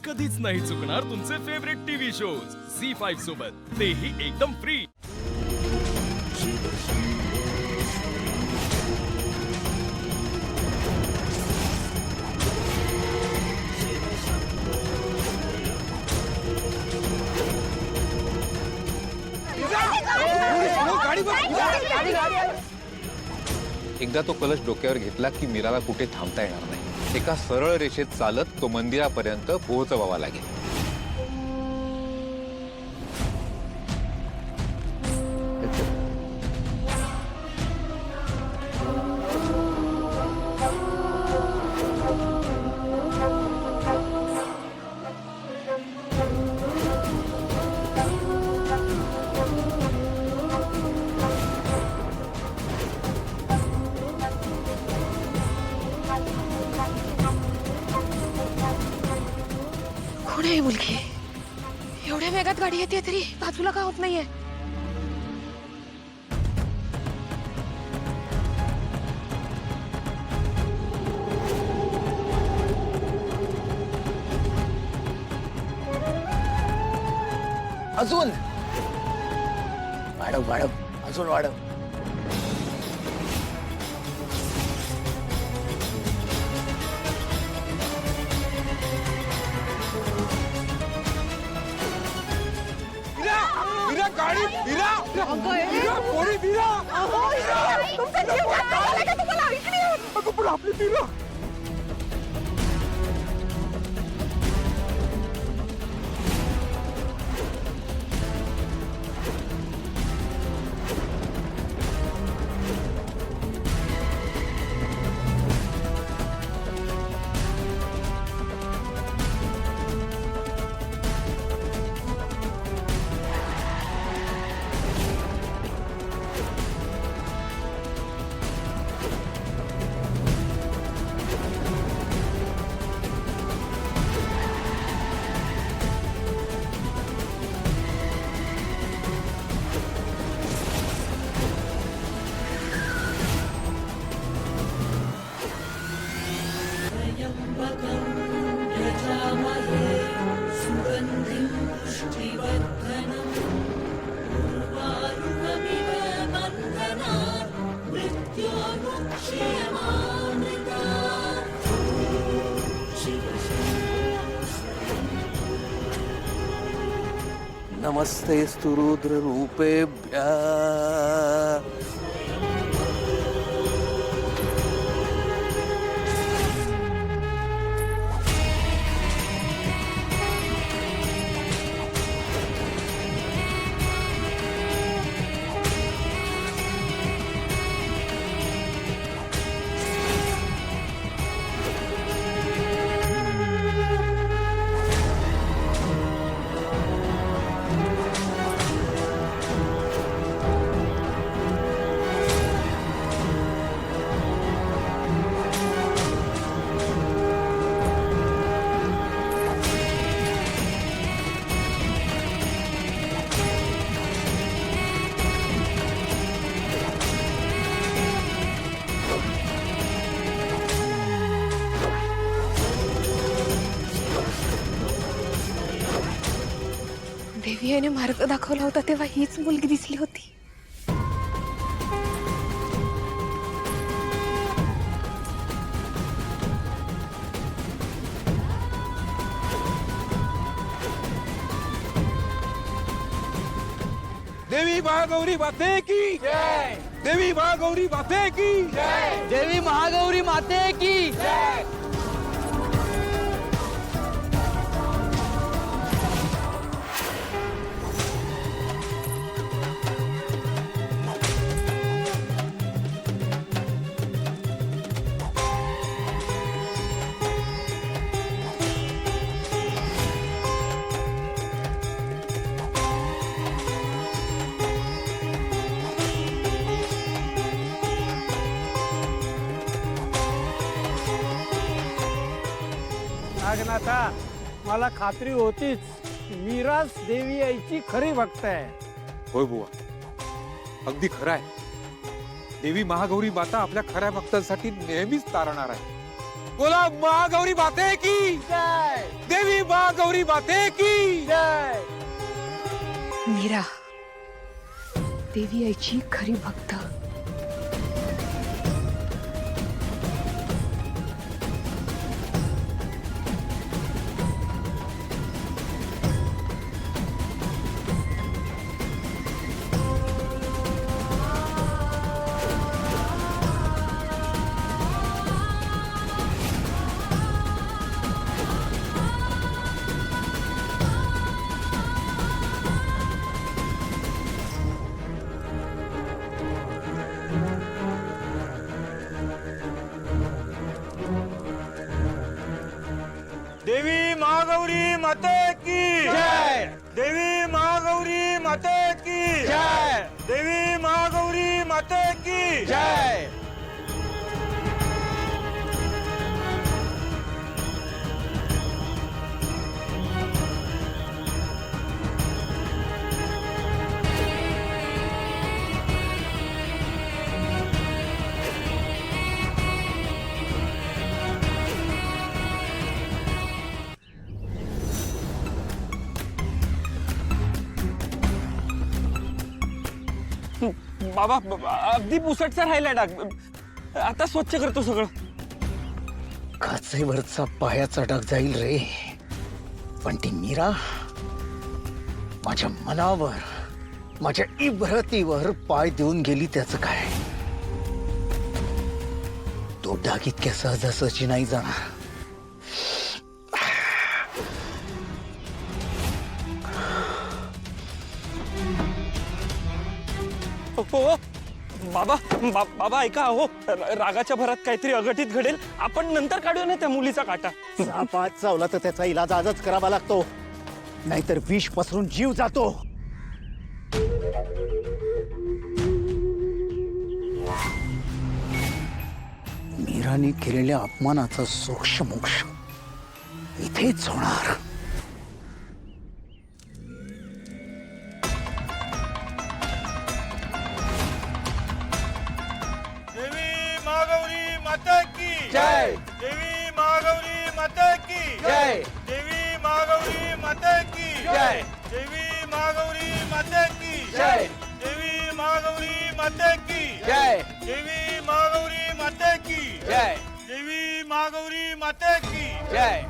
कधीच नाही चुकणार तुमचे फेवरेट टीव्ही शोज झी5 सोबत, तेही एकदम फ्री। एकदा तो कलश डोक्यावर घेतला की मीराला कुठे थांबता येणार नाही। एका सरळ रेषेत चालत तो मंदिरापर्यंत पोहोचवावा लागेल। कोण आहे मुलगी? एवढ्या वेगात गाडी येते तरी बाजूला का होत नाहीये? अजून वाढव वाढव, अजून वाढव। गाड़ी वीरा वीरा पोरी वीरा तुमचा जीव वाचवला का तुम्हाला? इकडे ये. अगं पण आपली वीरा नमस्तेस्तु रुद्र रूपेभ्यः। देवी याने मार्ग दाखवला होता तेव्हा हीच मुलगी दिसली होती। देवी महागौरी माते की जय। देवी महागौरी माते की जय। देवी महागौरी माते की जय। नागनाथा, मला खात्री होतीच मीराच देवी आईची खरी भक्त आहे। होय बुवा, अगदी खरं आहे। देवी महागौरी माता आपल्या खऱ्या भक्तांसाठी नेहमीच तारणार आहे। बोला महागौरी माते की जय देवी महागौरी माते की जय मीरा देवी आईची खरी भक्त. देवी महागौरी माते की जय देवी महागौरी माते की जय देवी महागौरी माते की जय बाबा अगदी पुसटचा राहिला डाग. आता स्वच्छ करतो सगळं. काचेवरचा पायाचा डाग जाईल रे, पण ती मीरा माझ्या मनावर, माझ्या इब्रतीवर पाय देऊन गेली. त्याचं काय, तो डाग इतक्या सहजासहजी नाही जाणार. हो बाबा बाबा ऐका. हो रागाच्या भरात काहीतरी अघटित घडेल. आपण नंतर काढूया ना त्या मुलीचा काटा. सापात चावला तर त्याचा इलाज आजच करावा लागतो, नाहीतर विष पसरून जीव जातो. मीराने केलेल्या अपमानाचा सोक्षमोक्ष इथेच होणार. देवी महागौरी माता की जय देवी महागौरी माता की जय देवी महागौरी माता की जय देवी महागौरी माता की जय देवी महागौरी माता की जय देवी महागौरी माता की जय देवी महागौरी माता की जय.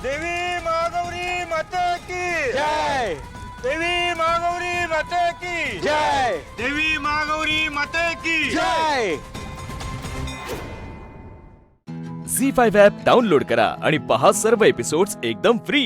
देवी महागौरी माता की जय देवी महागौरी माता की जय देवी महागौरी माता की जय. झी 5 ॲप डाउनलोड करा आणि पहा सर्व एपिसोड्स एकदम फ्री.